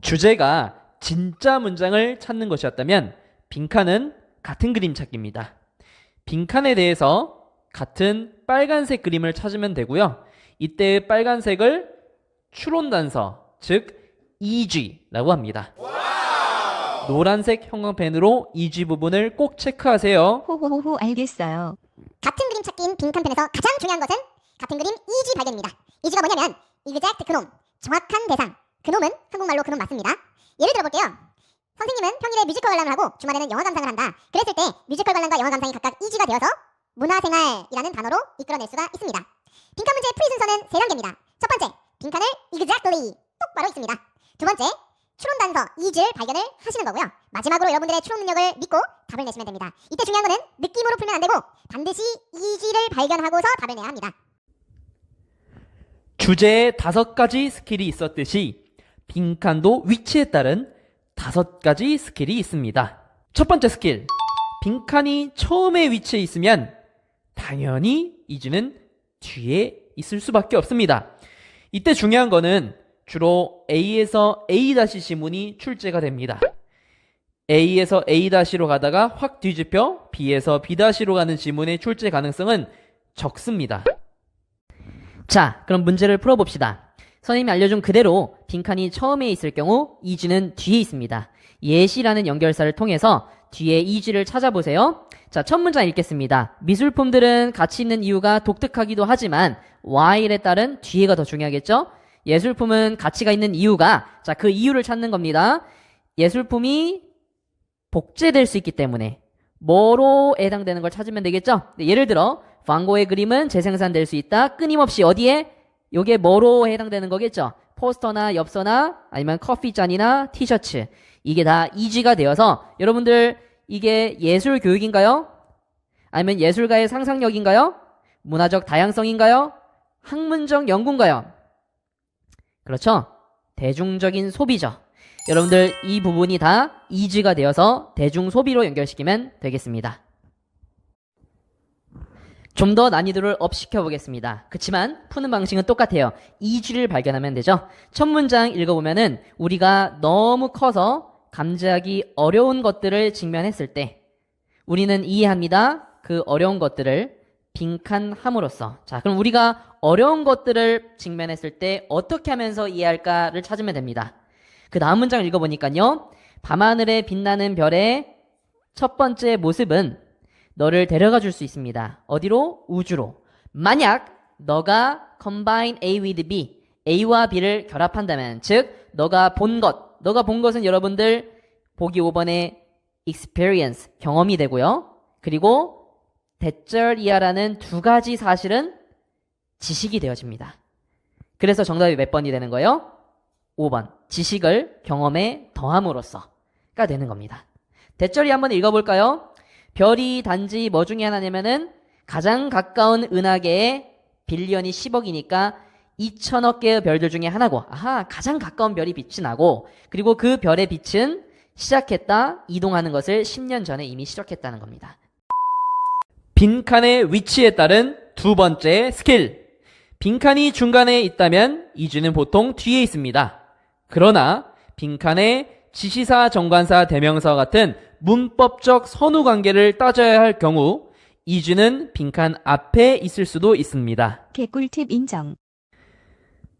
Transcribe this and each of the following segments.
주제가 진짜 문장을 찾는 것이었다면 빈칸은 같은 그림 찾기입니다. 빈칸에 대해서 같은 빨간색 그림을 찾으면 되고요. 이때 빨간색을 추론 단서, 즉 EG라고 합니다. 노란색 형광펜으로 EG 부분을 꼭 체크하세요. 호호호호 알겠어요. 같은 그림 찾기인 빈칸펜에서 가장 중요한 것은 같은 그림 EG 발견입니다. EG가 뭐냐면 exact 그놈, 정확한 대상. 그놈은 한국말로 그놈 맞습니다. 예를 들어볼게요. 선생님은 평일에 뮤지컬 관람을 하고 주말에는 영화 감상을 한다. 그랬을 때 뮤지컬 관람과 영화 감상이 각각 EG가 되어서 문화생활이라는 단어로 이끌어낼 수가 있습니다. 빈칸 문제의 풀이 순서는 세 단계입니다. 첫 번째, 빈칸을 exactly 똑바로 있습니다. 두 번째, 추론 단서 EG를 발견을 하시는 거고요. 마지막으로 여러분들의 추론 능력을 믿고 답을 내시면 됩니다. 이때 중요한 거는 느낌으로 풀면 안 되고 반드시 EG를 발견하고서 답을 내야 합니다. 주제에 5가지 스킬이 있었듯이 빈칸도 위치에 따른 5가지 스킬이 있습니다. 첫 번째 스킬, 빈칸이 처음에 위치해 있으면 당연히 EG는 뒤에 있을 수밖에 없습니다. 이때 중요한 거는 주로 A에서 A' 지문이 출제가 됩니다. A에서 A'로 가다가 확 뒤집혀 B에서 B'로 가는 지문의 출제 가능성은 적습니다. 자, 그럼 문제를 풀어봅시다. 선생님이 알려준 그대로 빈칸이 처음에 있을 경우 EG는 뒤에 있습니다. 예시라는 연결사를 통해서 뒤에 EG를 찾아보세요. 자, 첫 문장 읽겠습니다. 미술품들은 가치 있는 이유가 독특하기도 하지만 while에 따른 뒤에가 더 중요하겠죠? 예술품은 가치가 있는 이유가, 자, 그 이유를 찾는 겁니다. 예술품이 복제될 수 있기 때문에 뭐로 해당되는 걸 찾으면 되겠죠? 예를 들어 반고의 그림은 재생산될 수 있다. 끊임없이 어디에? 요게 뭐로 해당되는 거겠죠? 포스터나 엽서나 아니면 커피잔이나 티셔츠. 이게 다 EG가 되어서 여러분들 이게 예술 교육인가요? 아니면 예술가의 상상력인가요? 문화적 다양성인가요? 학문적 연구인가요? 그렇죠? 대중적인 소비죠. 여러분들 이 부분이 다 EG가 되어서 대중소비로 연결시키면 되겠습니다. 좀 더 난이도를 업시켜 보겠습니다. 그치만 푸는 방식은 똑같아요. EG를 발견하면 되죠. 첫 문장 읽어보면은 우리가 너무 커서 감지하기 어려운 것들을 직면했을 때 우리는 이해합니다. 그 어려운 것들을 빈칸함으로써. 자, 그럼 우리가 어려운 것들을 직면했을 때 어떻게 하면서 이해할까를 찾으면 됩니다. 그 다음 문장 읽어보니까요. 밤하늘에 빛나는 별의 첫 번째 모습은 너를 데려가 줄 수 있습니다. 어디로? 우주로. 만약 너가 combine A with B, A와 B를 결합한다면, 즉 너가 본 것은 여러분들 보기 5번에 experience, 경험이 되고요. 그리고 대절이야라는 두 가지 사실은 지식이 되어집니다. 그래서 정답이 몇 번이 되는 거예요? 5번. 지식을 경험에 더함으로써가 되는 겁니다. 대절이 한번 읽어볼까요? 별이 단지 뭐 중에 하나냐면은 가장 가까운 은하계의 빌리언이 10억이니까 2천억 개의 별들 중에 하나고, 아하, 가장 가까운 별이 빛이 나고, 그리고 그 별의 빛은 시작했다, 이동하는 것을 10년 전에 이미 시작했다는 겁니다. 빈칸의 위치에 따른 두 번째 스킬. 빈칸이 중간에 있다면 EG는 보통 뒤에 있습니다. 그러나 빈칸에 지시사, 정관사, 대명사와 같은 문법적 선후 관계를 따져야 할 경우 EG는 빈칸 앞에 있을 수도 있습니다. 개꿀팁 인정.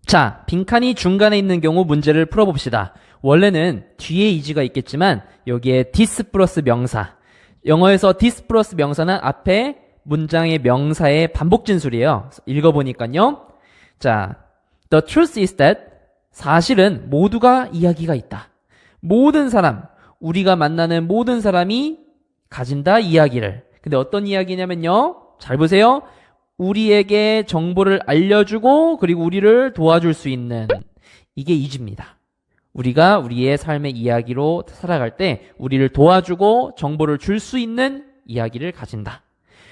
자, 빈칸이 중간에 있는 경우 문제를 풀어봅시다. 원래는 뒤에 EG가 있겠지만 여기에 this 플러스 명사. 영어에서 this 플러스 명사는 앞에 문장의 명사의 반복 진술이에요. 읽어보니까요. 자, the truth is that 사실은 모두가 이야기가 있다. 모든 사람, 우리가 만나는 모든 사람이 가진다 이야기를. 근데 어떤 이야기냐면요. 잘 보세요. 우리에게 정보를 알려주고 그리고 우리를 도와줄 수 있는, 이게 EG입니다. 우리가 우리의 삶의 이야기로 살아갈 때 우리를 도와주고 정보를 줄 수 있는 이야기를 가진다.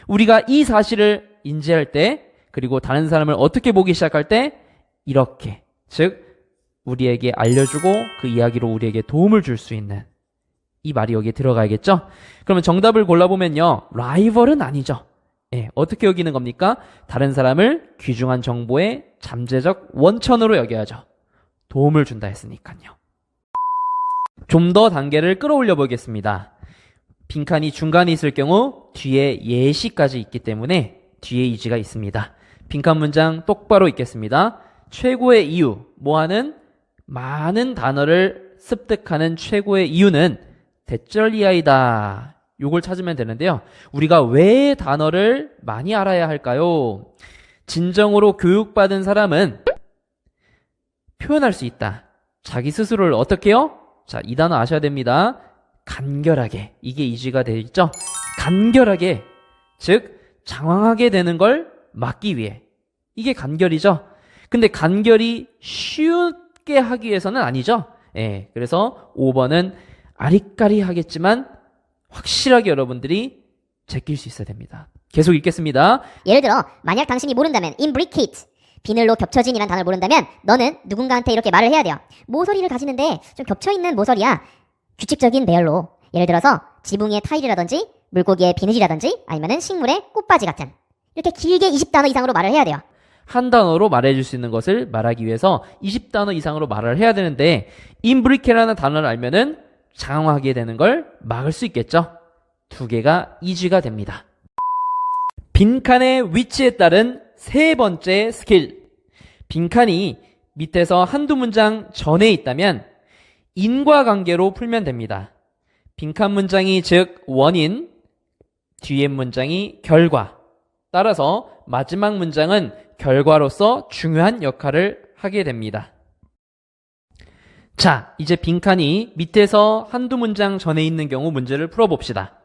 우리가 이 사실을 인지할 때, 그리고 다른 사람을 어떻게 보기 시작할 때 이렇게, 즉 우리에게 알려주고 그 이야기로 우리에게 도움을 줄 수 있는, 이 말이 여기에 들어가야겠죠? 그러면 정답을 골라보면요. 라이벌은 아니죠. 예, 어떻게 여기는 겁니까? 다른 사람을 귀중한 정보의 잠재적 원천으로 여겨야죠. 도움을 준다 했으니까요. 좀 더 단계를 끌어올려 보겠습니다. 빈칸이 중간에 있을 경우 뒤에 예시까지 있기 때문에 뒤에 이지가 있습니다. 빈칸 문장 똑바로 읽겠습니다. 최고의 이유, 뭐하는? 많은 단어를 습득하는 최고의 이유는 대절이아이다. 요걸 찾으면 되는데요. 우리가 왜 단어를 많이 알아야 할까요? 진정으로 교육받은 사람은 표현할 수 있다. 자기 스스로를 어떻게 해요? 자, 이 단어 아셔야 됩니다. 간결하게. 이게 이지가 되어 있죠? 간결하게. 즉, 장황하게 되는 걸 막기 위해. 이게 간결이죠? 근데 간결이 쉽게 하기 위해서는 아니죠? 예, 그래서 5번은 아리까리하겠지만 확실하게 여러분들이 제낄 수 있어야 됩니다. 계속 읽겠습니다. 예를 들어 만약 당신이 모른다면 imbricate 비늘로 겹쳐진이란 단어를 모른다면 너는 누군가한테 이렇게 말을 해야 돼요. 모서리를 가지는데 좀 겹쳐있는 모서리야. 규칙적인 배열로 예를 들어서 지붕의 타일이라든지 물고기의 비늘이라든지 아니면은 식물의 꽃바지 같은 이렇게 길게 20단어 이상으로 말을 해야 돼요. 한 단어로 말해줄 수 있는 것을 말하기 위해서 20단어 이상으로 말을 해야 되는데 imbricate라는 단어를 알면은 장황하게 되는 걸 막을 수 있겠죠? 두 개가 이지가 됩니다. 빈칸의 위치에 따른 세 번째 스킬. 빈칸이 밑에서 한두 문장 전에 있다면 인과관계로 풀면 됩니다. 빈칸 문장이 즉 원인, 뒤에 문장이 결과. 따라서 마지막 문장은 결과로서 중요한 역할을 하게 됩니다. 자, 이제 빈칸이 밑에서 한두 문장 전에 있는 경우 문제를 풀어봅시다.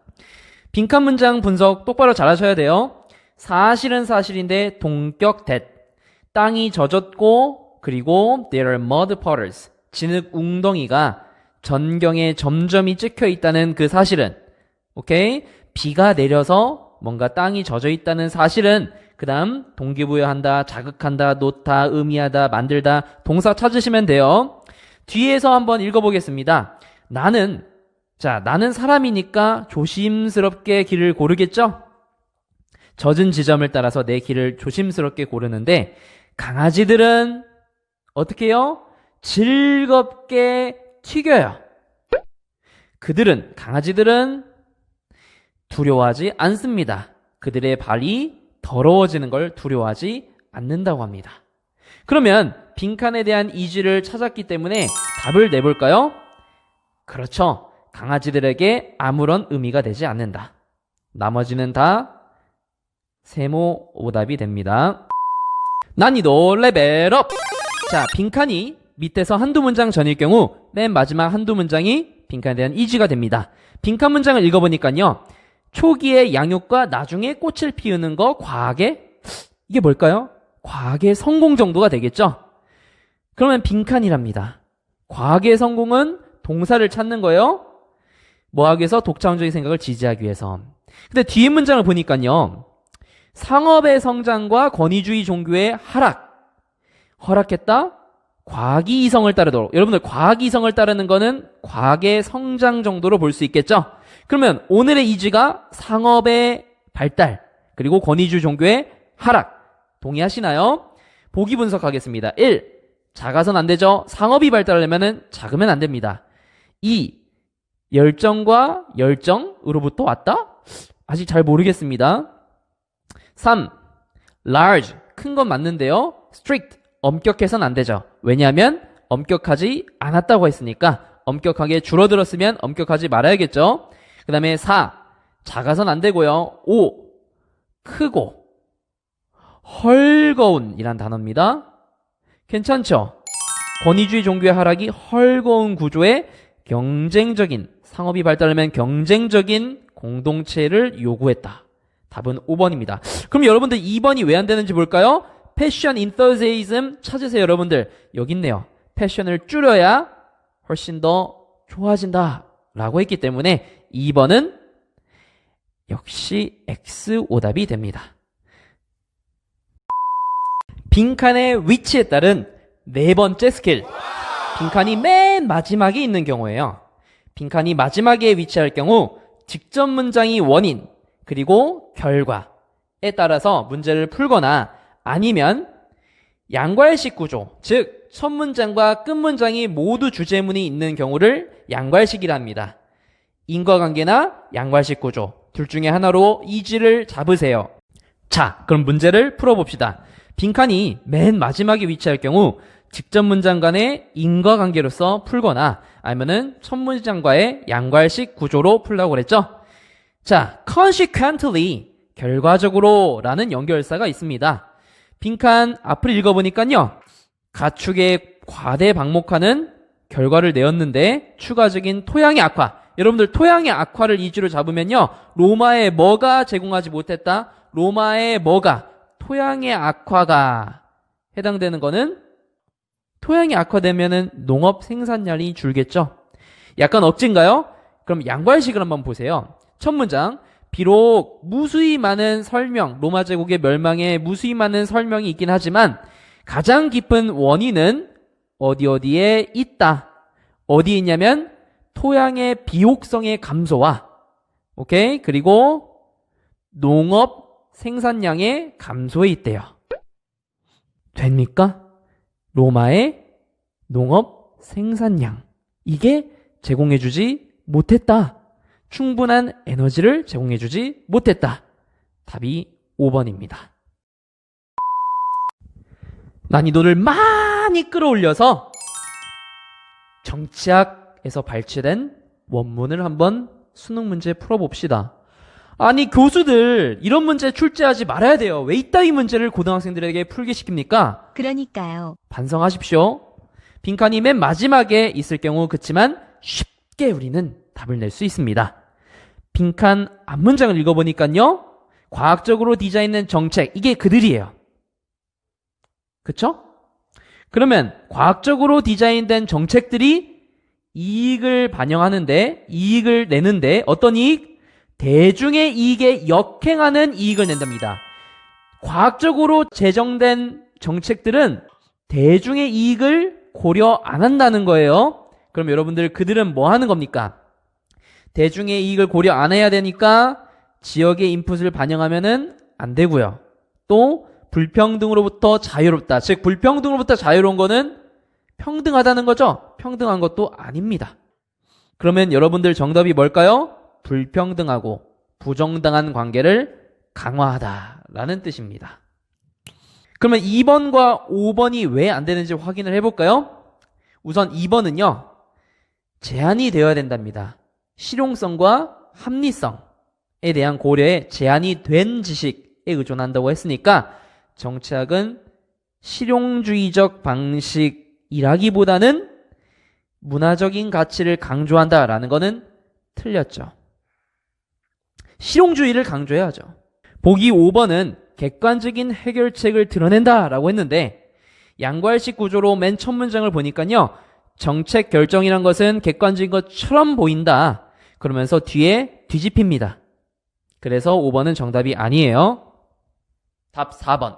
빈칸 문장 분석 똑바로 잘 하셔야 돼요. 사실은 사실인데 동격 that. 땅이 젖었고 그리고 there are mud puddles. 진흙 웅덩이가 전경에 점점이 찍혀 있다는 그 사실은 오케이? 비가 내려서 뭔가 땅이 젖어 있다는 사실은 그 다음 동기부여한다, 자극한다, 놓다, 의미하다, 만들다 동사 찾으시면 돼요. 뒤에서 한번 읽어보겠습니다. 나는 사람이니까 조심스럽게 길을 고르겠죠? 젖은 지점을 따라서 내 길을 조심스럽게 고르는데 강아지들은 어떻게 해요? 즐겁게 튀겨요. 강아지들은 두려워하지 않습니다. 그들의 발이 더러워지는 걸 두려워하지 않는다고 합니다. 그러면 빈칸에 대한 이지를 찾았기 때문에 답을 내볼까요? 그렇죠. 강아지들에게 아무런 의미가 되지 않는다. 나머지는 다 세모 오답이 됩니다. 난이도 레벨업! 자, 빈칸이 밑에서 한두 문장 전일 경우 맨 마지막 한두 문장이 빈칸에 대한 이지가 됩니다. 빈칸 문장을 읽어보니까요. 초기에 양육과 나중에 꽃을 피우는 거 과학의 이게 뭘까요? 과학의 성공 정도가 되겠죠? 그러면 빈칸이랍니다. 과학의 성공은 동사를 찾는 거예요. 뭐 하기 위해서? 독창적인 생각을 지지하기 위해서. 근데 뒤에 문장을 보니까요. 상업의 성장과 권위주의 종교의 허락했다? 과학이 이성을 따르도록. 여러분들 과학이 이성을 따르는 거는 과학의 성장 정도로 볼 수 있겠죠? 그러면 오늘의 이지가 상업의 발달 그리고 권위주의 종교의 하락. 동의하시나요? 보기 분석하겠습니다. 1. 작아선 안 되죠. 상업이 발달하려면 작으면 안 됩니다. 2. 열정과 열정으로부터 왔다? 아직 잘 모르겠습니다. 3. large, 큰 건 맞는데요. strict, 엄격해서는 안 되죠. 왜냐하면 엄격하지 않았다고 했으니까 엄격하게 줄어들었으면 엄격하지 말아야겠죠. 그 다음에 4. 작아선 안 되고요. 5. 크고 헐거운 이란 단어입니다. 괜찮죠? 권위주의 종교의 하락이 헐거운 구조의 경쟁적인 상업이 발달하면 경쟁적인 공동체를 요구했다. 답은 5번입니다. 그럼 여러분들 2번이 왜 안 되는지 볼까요? 패션 enthusiasm 찾으세요. 여러분들 여기 있네요. 패션을 줄여야 훨씬 더 좋아진다 라고 했기 때문에 2번은 역시 X 오답이 됩니다. 빈칸의 위치에 따른 네 번째 스킬. 빈칸이 맨 마지막에 있는 경우에요. 빈칸이 마지막에 위치할 경우 직접 문장이 원인 그리고 결과에 따라서 문제를 풀거나 아니면 양괄식 구조, 즉 첫 문장과 끝 문장이 모두 주제문이 있는 경우를 양괄식이라 합니다. 인과관계나 양괄식 구조 둘 중에 하나로 이지를 잡으세요. 자, 그럼 문제를 풀어봅시다. 빈칸이 맨 마지막에 위치할 경우 직접 문장 간의 인과관계로서 풀거나 아니면은 첫 문장과의 양괄식 구조로 풀라고 그랬죠. 자, consequently 결과적으로 라는 연결사가 있습니다. 빈칸 앞을 읽어보니까요. 가축의 과대 방목하는 결과를 내었는데 추가적인 토양의 악화. 여러분들 토양의 악화를 이주로 잡으면요. 로마의 뭐가 제공하지 못했다? 로마의 뭐가? 토양의 악화가 해당되는 거는 토양이 악화되면은 농업 생산량이 줄겠죠. 약간 억지인가요? 그럼 양괄식을 한번 보세요. 첫 문장. 비록 무수히 많은 설명, 로마 제국의 멸망에 무수히 많은 설명이 있긴 하지만 가장 깊은 원인은 어디에 있다. 어디에 있냐면 토양의 비옥성의 감소와 오케이? 그리고 농업 생산량의 감소에 있대요. 됩니까? 로마의 농업 생산량. 이게 제공해주지 못했다. 충분한 에너지를 제공해주지 못했다. 답이 5번입니다. 난이도를 많이 끌어올려서 정치학에서 발췌된 원문을 한번 수능 문제 풀어봅시다. 아니 교수들 이런 문제 출제하지 말아야 돼요. 왜 이따위 문제를 고등학생들에게 풀게 시킵니까? 그러니까요. 반성하십시오. 빈칸이 맨 마지막에 있을 경우 그치만 쉽게 우리는 답을 낼 수 있습니다. 빈칸 앞문장을 읽어보니까요. 과학적으로 디자인된 정책, 이게 그들이에요. 그쵸? 그러면 과학적으로 디자인된 정책들이 이익을 반영하는데, 이익을 내는데 어떤 이익? 대중의 이익에 역행하는 이익을 낸답니다. 과학적으로 제정된 정책들은 대중의 이익을 고려 안 한다는 거예요. 그럼 여러분들 그들은 뭐 하는 겁니까? 대중의 이익을 고려 안 해야 되니까 지역의 인풋을 반영하면은 안 되고요. 또 불평등으로부터 자유롭다. 즉 불평등으로부터 자유로운 거는 평등하다는 거죠. 평등한 것도 아닙니다. 그러면 여러분들 정답이 뭘까요? 불평등하고 부정당한 관계를 강화하다라는 뜻입니다. 그러면 2번과 5번이 왜 안 되는지 확인을 해볼까요? 우선 2번은요. 제한이 되어야 된답니다. 실용성과 합리성에 대한 고려에 제한이 된 지식에 의존한다고 했으니까 정치학은 실용주의적 방식이라기보다는 문화적인 가치를 강조한다라는 거는 틀렸죠. 실용주의를 강조해야죠. 보기 5번은 객관적인 해결책을 드러낸다라고 했는데 양괄식 구조로 맨 첫 문장을 보니까요. 정책 결정이란 것은 객관적인 것처럼 보인다. 그러면서 뒤에 뒤집힙니다. 그래서 5번은 정답이 아니에요. 답 4번.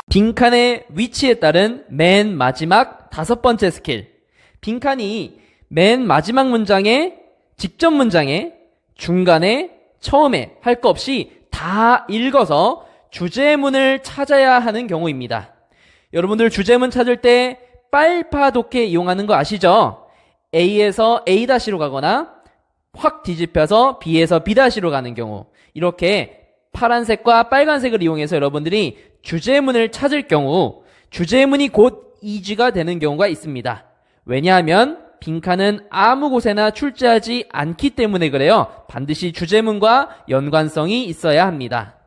빈칸의 위치에 따른 맨 마지막 5번째 스킬. 빈칸이 맨 마지막 문장에, 직접 문장에, 중간에, 처음에 할 거 없이 다 읽어서 주제문을 찾아야 하는 경우입니다. 여러분들 주제문 찾을 때 빨파독해 이용하는 거 아시죠? A에서 A-로 가거나 확 뒤집혀서 B에서 B-로 가는 경우 이렇게 파란색과 빨간색을 이용해서 여러분들이 주제문을 찾을 경우 주제문이 곧 이지가 되는 경우가 있습니다. 왜냐하면 빈칸은 아무 곳에나 출제하지 않기 때문에 그래요. 반드시 주제문과 연관성이 있어야 합니다.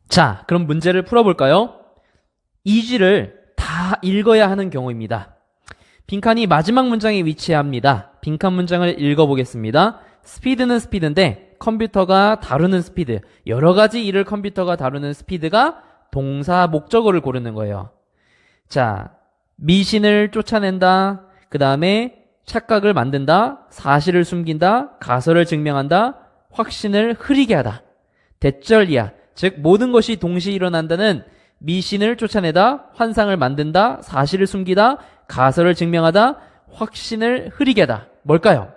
자, 그럼 문제를 풀어볼까요? 이지를 다 읽어야 하는 경우입니다. 빈칸이 마지막 문장에 위치합니다. 빈칸 문장을 읽어보겠습니다. 스피드는 스피드인데 컴퓨터가 다루는 스피드, 여러 가지 일을 컴퓨터가 다루는 스피드가 동사 목적어를 고르는 거예요. 자, 미신을 쫓아낸다, 그 다음에 착각을 만든다, 사실을 숨긴다, 가설을 증명한다, 확신을 흐리게 하다. 대절이야. 즉 모든 것이 동시에 일어난다는 미신을 쫓아내다, 환상을 만든다, 사실을 숨기다, 가설을 증명하다, 확신을 흐리게 하다. 뭘까요?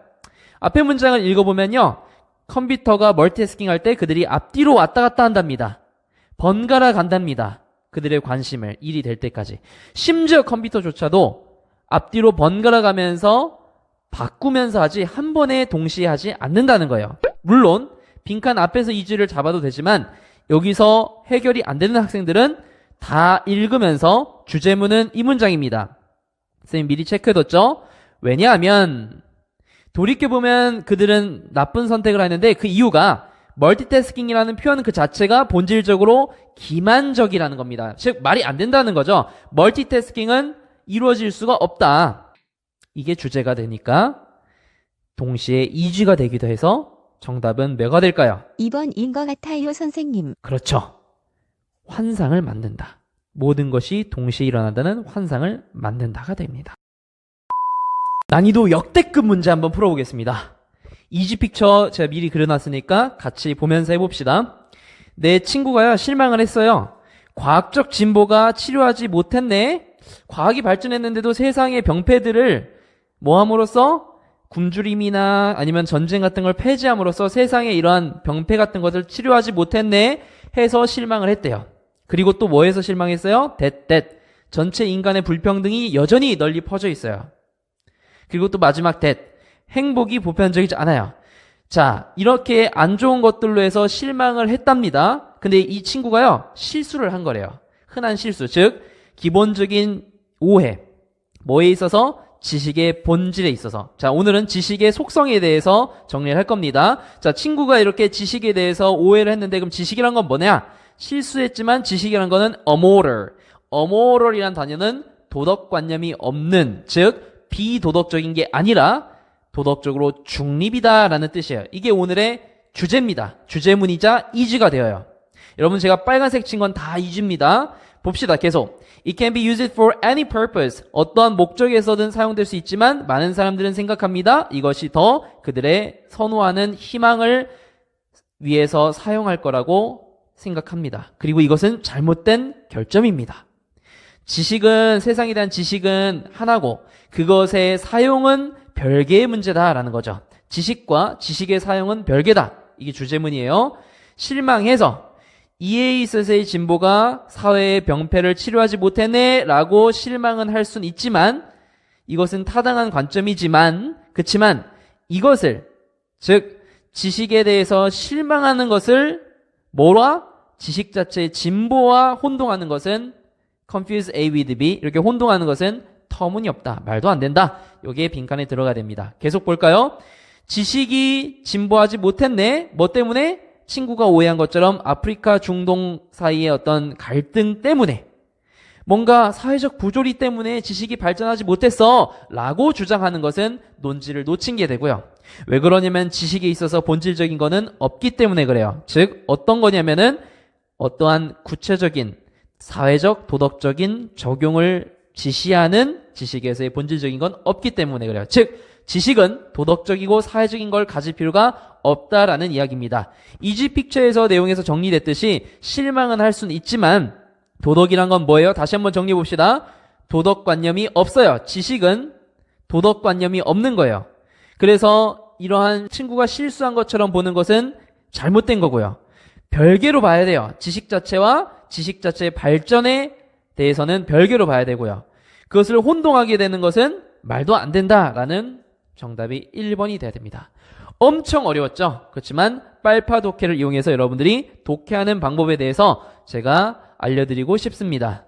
앞에 문장을 읽어보면요. 컴퓨터가 멀티태스킹 할 때 그들이 앞뒤로 왔다 갔다 한답니다. 번갈아 간답니다. 그들의 관심을 일이 될 때까지. 심지어 컴퓨터조차도 앞뒤로 번갈아 가면서 바꾸면서 하지 한 번에 동시에 하지 않는다는 거예요. 물론 빈칸 앞에서 이지를 잡아도 되지만 여기서 해결이 안 되는 학생들은 다 읽으면서 주제문은 이 문장입니다. 선생님 미리 체크해뒀죠? 왜냐하면 돌이켜보면 그들은 나쁜 선택을 했는데 그 이유가 멀티태스킹이라는 표현 그 자체가 본질적으로 기만적이라는 겁니다. 즉 말이 안 된다는 거죠. 멀티태스킹은 이루어질 수가 없다. 이게 주제가 되니까 동시에 이지가 되기도 해서 정답은 뭐가 될까요? 2번인 것 같아요, 선생님. 그렇죠. 환상을 만든다. 모든 것이 동시에 일어난다는 환상을 만든다가 됩니다. 난이도 역대급 문제 한번 풀어보겠습니다. 이지 픽처 제가 미리 그려놨으니까 같이 보면서 해봅시다. 내 친구가요 실망을 했어요. 과학적 진보가 치료하지 못했네. 과학이 발전했는데도 세상의 병폐들을 모함으로써 굶주림이나 아니면 전쟁 같은 걸 폐지함으로써 세상의 이러한 병폐 같은 것을 치료하지 못했네 해서 실망을 했대요. 그리고 또 뭐에서 실망했어요? 전체 인간의 불평등이 여전히 널리 퍼져 있어요. 그리고 또 마지막 행복이 보편적이지 않아요. 자, 이렇게 안 좋은 것들로 해서 실망을 했답니다. 근데 이 친구가요 실수를 한 거래요. 흔한 실수, 즉 기본적인 오해. 뭐에 있어서? 지식의 본질에 있어서. 자, 오늘은 지식의 속성에 대해서 정리를 할 겁니다. 자, 친구가 이렇게 지식에 대해서 오해를 했는데 그럼 지식이란 건 뭐냐? 실수했지만 지식이란 거는 amoral. amoral이란 단어는 도덕관념이 없는, 즉 비도덕적인 게 아니라 도덕적으로 중립이다라는 뜻이에요. 이게 오늘의 주제입니다. 주제문이자 이지가 되어요. 여러분 제가 빨간색 친 건 다 이지입니다. 봅시다. 계속. It can be used for any purpose. 어떠한 목적에서든 사용될 수 있지만 많은 사람들은 생각합니다. 이것이 더 그들의 선호하는 희망을 위해서 사용할 거라고 생각합니다. 그리고 이것은 잘못된 결점입니다. 지식은, 세상에 대한 지식은 하나고 그것의 사용은 별개의 문제다라는 거죠. 지식과 지식의 사용은 별개다. 이게 주제문이에요. 실망해서 이에 있어서의 진보가 사회의 병폐를 치료하지 못했네 라고 실망은 할 수는 있지만 이것은 타당한 관점이지만 그치만 이것을 즉 지식에 대해서 실망하는 것을 뭐라? 지식 자체의 진보와 혼동하는 것은 confuse A with B 이렇게 혼동하는 것은 터무니없다. 말도 안 된다. 여기에 빈칸에 들어가야 됩니다. 계속 볼까요? 지식이 진보하지 못했네. 뭐 때문에? 친구가 오해한 것처럼 아프리카 중동 사이의 어떤 갈등 때문에 뭔가 사회적 부조리 때문에 지식이 발전하지 못했어 라고 주장하는 것은 논지를 놓친 게 되고요. 왜 그러냐면 지식에 있어서 본질적인 거는 없기 때문에 그래요. 즉 어떤 거냐면은 어떠한 구체적인 사회적 도덕적인 적용을 지시하는 지식에서의 본질적인 건 없기 때문에 그래요. 즉 지식은 도덕적이고 사회적인 걸 가질 필요가 없다라는 이야기입니다. 이지 픽처에서 내용에서 정리됐듯이 실망은 할 수는 있지만 도덕이란 건 뭐예요? 다시 한번 정리해 봅시다. 도덕관념이 없어요. 지식은 도덕관념이 없는 거예요. 그래서 이러한 친구가 실수한 것처럼 보는 것은 잘못된 거고요. 별개로 봐야 돼요. 지식 자체와 지식 자체의 발전에 대해서는 별개로 봐야 되고요. 그것을 혼동하게 되는 것은 말도 안 된다라는 정답이 1번이 돼야 됩니다. 엄청 어려웠죠? 그렇지만 빨파 독해를 이용해서 여러분들이 독해하는 방법에 대해서 제가 알려드리고 싶습니다.